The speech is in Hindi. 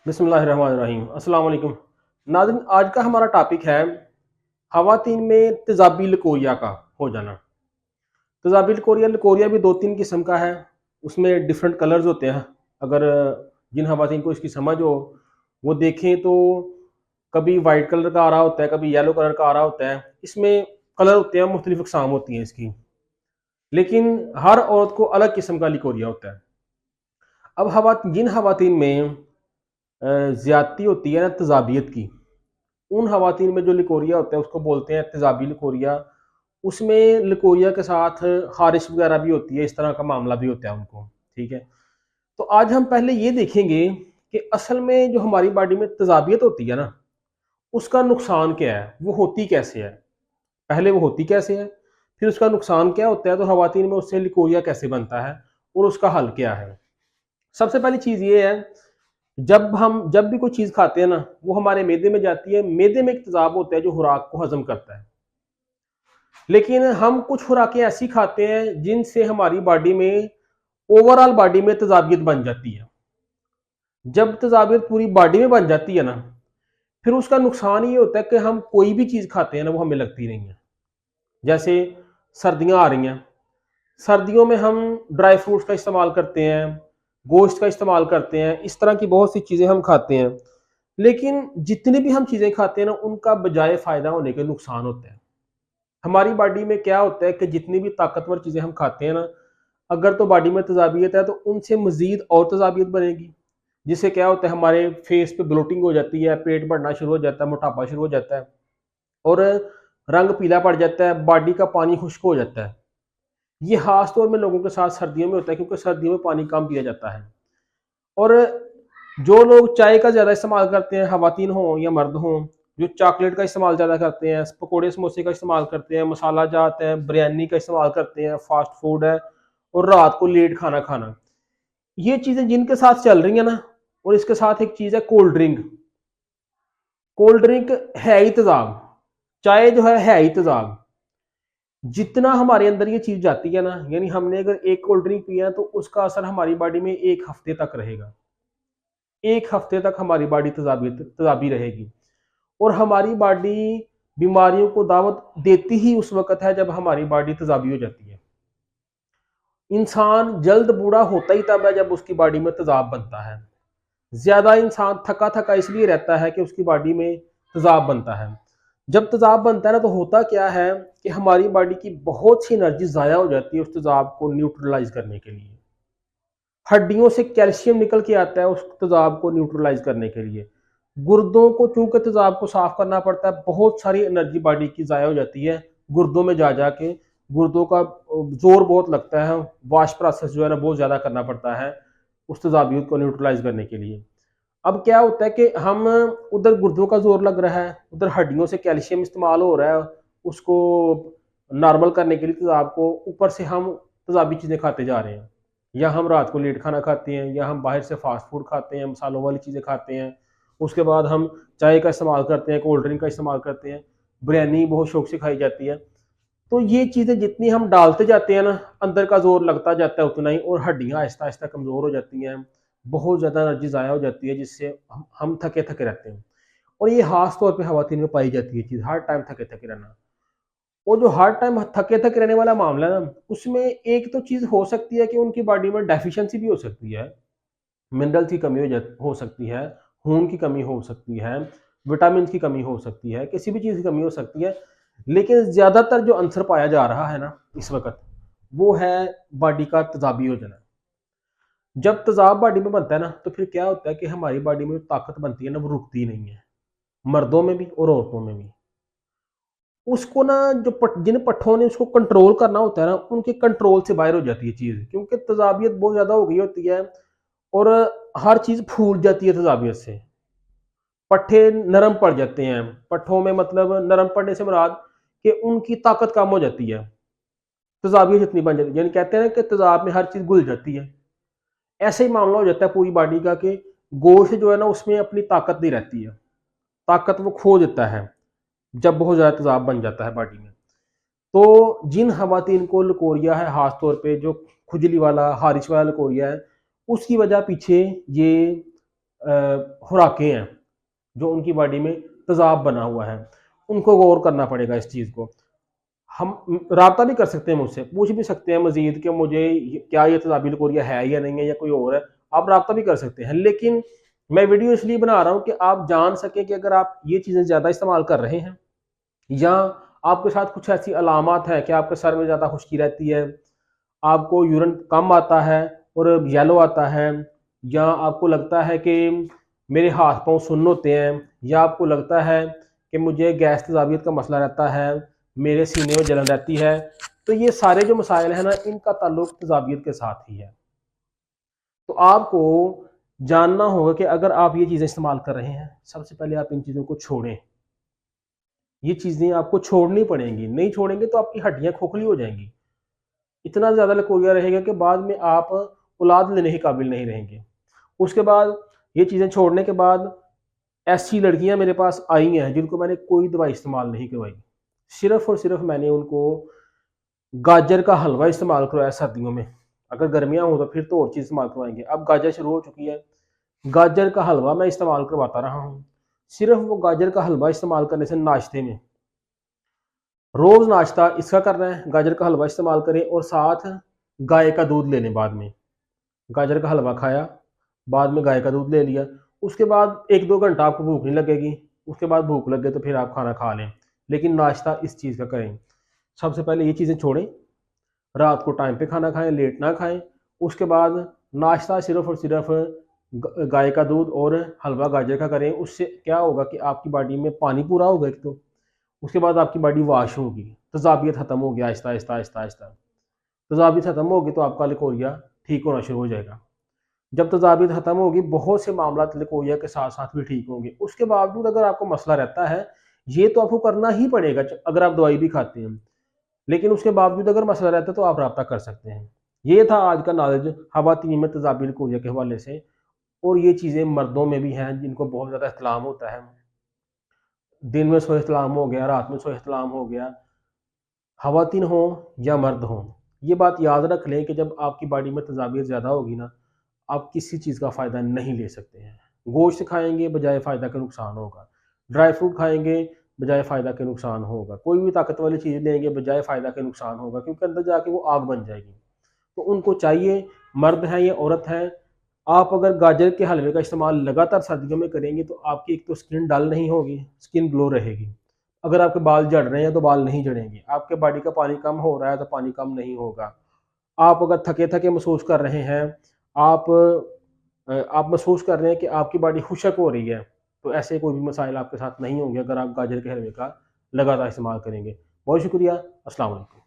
बिस्मिल्लाहिर्रहमानिर्रहीम। अस्सलाम वालेकुम। नाज़रीन, आज का हमारा टॉपिक है ख़वातीन में तेज़ाबी लकोरिया का हो जाना। तेज़ाबी लकोरिया भी दो तीन किस्म का है। उसमें डिफरेंट कलर्स होते हैं। अगर जिन ख़वातीन को इसकी समझ हो वो देखें तो कभी वाइट कलर का आ रहा होता है, कभी येलो कलर का आ रहा होता है। इसमें कलर होते हैं, मुख्तलिफ अक़साम होती हैं इसकी, लेकिन हर औरत को अलग किस्म का लकोरिया होता है। अब जिन ख़वातीन में ज़्यादती होती है ना तेज़ाबियत की, उन ख़वातीन में जो लिकोरिया होता है उसको बोलते हैं तेज़ाबी लिकोरिया। उसमें लिकोरिया के साथ ख़ारिश वगैरह भी होती है, इस तरह का मामला भी होता है उनको। ठीक है, तो आज हम पहले ये देखेंगे कि असल में जो हमारी बॉडी में तेज़ाबियत होती है ना, उसका नुकसान क्या है, वो होती कैसे है। पहले वो होती कैसे है, फिर उसका नुकसान क्या होता है, तो ख़वातीन में उससे लिकोरिया कैसे बनता है और उसका हल क्या है। सबसे पहली चीज़ ये है, जब भी कोई चीज़ खाते हैं ना, वो हमारे मैदे में जाती है। मैदे में एक तेज़ाब होता है जो खुराक को हज़म करता है, लेकिन हम कुछ खुराकें ऐसी खाते हैं जिनसे हमारी बॉडी में ओवरऑल बॉडी में तेज़ाबियत बन जाती है। जब तेज़ाबियत पूरी बॉडी में बन जाती है ना, फिर उसका नुकसान ये होता है कि हम कोई भी चीज़ खाते हैं ना, वो हमें लगती नहीं है। जैसे सर्दियाँ आ रही हैं, सर्दियों में हम ड्राई फ्रूट्स का इस्तेमाल करते हैं, गोश्त का इस्तेमाल करते हैं, इस तरह की बहुत सी चीज़ें हम खाते हैं। लेकिन जितनी भी हम चीज़ें खाते हैं ना, उनका बजाय फ़ायदा होने के नुकसान होते हैं। हमारी बॉडी में क्या होता है कि जितनी भी ताकतवर चीज़ें हम खाते हैं ना, अगर तो बॉडी में तेज़ाबियत है तो उनसे मज़ीद और तेज़ाबियत बनेगी, जिससे क्या होता है हमारे फेस पे ब्लोटिंग हो जाती है, पेट बढ़ना शुरू हो जाता है, मोटापा शुरू हो जाता है और रंग पीला पड़ जाता है, बॉडी का पानी खुश्क हो जाता है। ये खास तौर में लोगों के साथ सर्दियों में होता है, क्योंकि सर्दियों में पानी कम पिया जाता है। और जो लोग चाय का ज़्यादा इस्तेमाल करते हैं, ख़वातीन हों या मर्द हों, जो चॉकलेट का इस्तेमाल ज़्यादा करते हैं, पकौड़े समोसे का इस्तेमाल करते हैं, मसाला जात है, बिरयानी का इस्तेमाल करते हैं, फास्ट फूड है और रात को लेट खाना खाना, ये चीज़ें जिनके साथ चल रही हैं ना, और इसके साथ एक चीज़ है कोल्ड ड्रिंक। कोल्ड ड्रिंक है ही तेज़ाब, चाय जो है ही तेज़ाब। जितना हमारे अंदर ये चीज़ जाती है ना, यानी हमने अगर एक कोल्ड ड्रिंक पिया तो उसका असर हमारी बॉडी में 1 हफ्ते तक रहेगा। 1 हफ्ते तक हमारी बॉडी तेज़ाबी रहेगी और हमारी बॉडी बीमारियों को दावत देती ही उस वक़्त है जब हमारी बॉडी तेज़ाबी हो जाती है। इंसान जल्द बूढ़ा होता ही तब है जब उसकी बॉडी में तेज़ाब बनता है। ज़्यादा इंसान थका-थका इसलिए रहता है कि उसकी बॉडी में तेज़ाब बनता है। जब तेज़ाब बनता है ना, तो होता क्या है कि हमारी बॉडी की बहुत सी एनर्जी ज़ाया हो जाती है उस तेज़ाब को न्यूट्रलाइज़ करने के लिए। हड्डियों से कैल्शियम निकल के आता है उस तेज़ाब को न्यूट्रलाइज़ करने के लिए। गुर्दों को चूँकि तेज़ाब को साफ़ करना पड़ता है, बहुत सारी एनर्जी बॉडी की ज़ाया हो जाती है गुर्दों में जा के। गुर्दों का ज़ोर बहुत लगता है, वॉश प्रोसेस जो है ना बहुत ज़्यादा करना पड़ता है उस तेज़ाबियत को न्यूट्रलाइज़ करने के लिए। अब क्या होता है कि हम उधर गुर्दों का ज़ोर लग रहा है, उधर हड्डियों से कैल्शियम इस्तेमाल हो रहा है, उसको नॉर्मल करने के लिए तेज़ाब को, ऊपर से हम तेज़ाबी चीज़ें खाते जा रहे हैं। या हम रात को लेट खाना खाते हैं, या हम बाहर से फास्ट फूड खाते हैं, मसालों वाली चीज़ें खाते हैं। उसके बाद हम चाय का इस्तेमाल करते हैं, कोल्ड ड्रिंक का इस्तेमाल करते हैं, बिरयानी बहुत शौक से खाई जाती है। तो ये चीज़ें जितनी हम डालते जाते हैं ना, अंदर का ज़ोर लगता जाता है उतना ही, और हड्डियाँ आहिस्ता-आहिस्ता कमज़ोर हो जाती हैं। बहुत ज़्यादा एनर्जी ज़ाया हो जाती है, जिससे हम थके-थके रहते हैं। और ये ख़ास तौर पे ख़वातीन में पाई जाती है चीज़, हर टाइम थके-थके रहना। और जो हर टाइम थके-थके रहने वाला मामला है ना, उसमें एक तो चीज़ हो सकती है कि उनकी बॉडी में डेफ़िशिएंसी भी हो सकती है। मिनरल्स की कमी हो सकती है, खून की कमी हो सकती है, विटामिन्स की कमी हो सकती है, किसी भी चीज़ की कमी हो सकती है। लेकिन ज़्यादातर जो आंसर पाया जा रहा है ना इस वक़्त, वो है बॉडी का तेज़ाबी हो जाना। जब तेज़ाब बॉडी में बनता है ना, तो फिर क्या होता है कि हमारी बॉडी में जो ताकत बनती है ना, वो रुकती नहीं है, मर्दों में भी और औरतों में भी। उसको ना जिन पट्ठों ने उसको कंट्रोल करना होता है ना, उनके कंट्रोल से बाहर हो जाती है चीज़, क्योंकि तेज़ाबियत बहुत ज़्यादा हो गई होती है और हर चीज़ फूल जाती है तेज़ाबियत से। पट्ठे नरम पड़ जाते हैं, पट्ठों में मतलब नरम पड़ने से मुराद कि उनकी ताकत कम हो जाती है, तेज़ाबियत जितनी बन जाती है, यानी कहते हैं ना कि तेज़ाब में हर चीज़ घुल जाती है। ऐसे ही मामला हो जाता है पूरी बॉडी का कि गोश्त जो है ना, उसमें अपनी ताकत नहीं रहती है, ताकत वो खो देता है जब बहुत ज़्यादा तेज़ाब बन जाता है बॉडी में। तो जिन ख़वातीन को लकोरिया है, ख़ास तौर पे जो खुजली वाला, ख़ारिश वाला लकोरिया है, उसकी वजह पीछे ये खुराकें हैं जो उनकी बॉडी में तेज़ाब बना हुआ है, उनको गौर करना पड़ेगा इस चीज़ को। हम राब्ता भी कर सकते हैं मुझसे, पूछ भी सकते हैं मज़ीद कि मुझे क्या ये तेज़ाबी लकोरिया है या नहीं है या कोई और है, आप राब्ता भी कर सकते हैं। लेकिन मैं वीडियो इसलिए बना रहा हूँ कि आप जान सकें कि अगर आप ये चीज़ें ज़्यादा इस्तेमाल कर रहे हैं या आपके साथ कुछ ऐसी अलामत है कि आपके सर में ज़्यादा खुश्की रहती है, आपको यूरिन कम आता है और येलो आता है, या आपको लगता है कि मेरे हाथ पाँव सुन्न होते हैं, या आपको लगता है कि मुझे गैस तेज़ाबियत का मसला रहता है, मेरे सीने में जलन रहती है, तो ये सारे जो मसाइल हैं ना, इनका ताल्लुक तेज़ाबियत के साथ ही है। तो आपको जानना होगा कि अगर आप ये चीज़ें इस्तेमाल कर रहे हैं, सबसे पहले आप इन चीज़ों को छोड़ें। ये चीज़ें आपको छोड़नी पड़ेंगी, नहीं छोड़ेंगे तो आपकी हड्डियाँ खोखली हो जाएंगी। इतना ज़्यादा लकोरिया रहेगा कि बाद में आप औलाद लेने के काबिल नहीं रहेंगे। उसके बाद ये चीज़ें छोड़ने के बाद ऐसी लड़कियां मेरे पास आई हैं जिनको मैंने कोई दवाई इस्तेमाल नहीं करवाई, सिर्फ और सिर्फ मैंने उनको गाजर का हलवा इस्तेमाल करवाया सर्दियों में। अगर गर्मियां हो तो फिर तो और चीज़ इस्तेमाल करवाएंगे, अब गाजर शुरू हो चुकी है, गाजर का हलवा मैं इस्तेमाल करवाता रहा हूँ। सिर्फ वो गाजर का हलवा इस्तेमाल करने से नाश्ते में रोज़ नाश्ता इसका करना है, गाजर का हलवा इस्तेमाल करें और साथ गाय का दूध लेने। बाद में गाजर का हलवा खाया, बाद में गाय का दूध ले लिया, उसके बाद 1-2 घंटा आपको भूख नहीं लगेगी, उसके बाद भूख लगे तो फिर आप खाना खा लें, लेकिन नाश्ता इस चीज़ का करें। सबसे पहले ये चीज़ें छोड़ें, रात को टाइम पे खाना खाएं, लेट ना खाएं। उसके बाद नाश्ता सिर्फ और सिर्फ गाय का दूध और हलवा गाजर का करें। उससे क्या होगा कि आपकी बॉडी में पानी पूरा होगा एक तो, उसके बाद आपकी बॉडी वाश होगी, तज़ाबियत ख़त्म होगी आहिस्ता आहिस्ता आहिस्ता आहिस्ता। तज़ाबियत ख़त्म होगी तो आपका लकोरिया ठीक होना शुरू हो जाएगा। जब तज़ाबियत ख़त्म होगी, बहुत से मामला लकोरिया के साथ साथ भी ठीक होंगे। उसके बावजूद अगर आपको मसला रहता है, ये तो आपको करना ही पड़ेगा अगर आप दवाई भी खाते हैं, लेकिन उसके बावजूद अगर मसला रहता है तो आप रब्ता कर सकते हैं। ये था आज का नॉलेज खवातीन में तज़ाबिल लकोरिया के हवाले से। और ये चीज़ें मर्दों में भी हैं जिनको बहुत ज़्यादा इख्तिलाम होता है, दिन में सो इख्तिलाम हो गया, रात में सो इख्तिलाम हो गया, खवातीन हो या मर्द हों। ये बात याद रख लें कि जब आपकी बॉडी में तज़ाबियत ज़्यादा होगी ना, आप किसी चीज़ का फ़ायदा नहीं ले सकते हैं। गोश्त खाएँगे बजाय फ़ायदा के नुकसान होगा, ड्राई फ्रूट खाएँगे बजाय फ़ायदा के नुकसान होगा, कोई भी ताकत वाली चीज़ लेंगे बजाय फ़ायदा के नुकसान होगा, क्योंकि अंदर जाके वो आग बन जाएगी। तो उनको चाहिए, मर्द हैं या औरत हैं, आप अगर गाजर के हलवे का इस्तेमाल लगातार सर्दियों में करेंगे तो आपकी एक तो स्किन डल नहीं होगी, स्किन ग्लो रहेगी। अगर आपके बाल झड़ रहे हैं तो बाल नहीं झड़ेंगे, आपके बॉडी का पानी कम हो रहा है तो पानी कम नहीं होगा। आप अगर थके-थके महसूस कर रहे हैं, आप आप महसूस कर रहे हैं कि आपकी बॉडी खुशक हो रही है, तो ऐसे कोई भी मसाइल आपके साथ नहीं होंगे अगर आप गाजर के हलवे का लगातार इस्तेमाल करेंगे। बहुत शुक्रिया, अस्सलाम वालेकुम।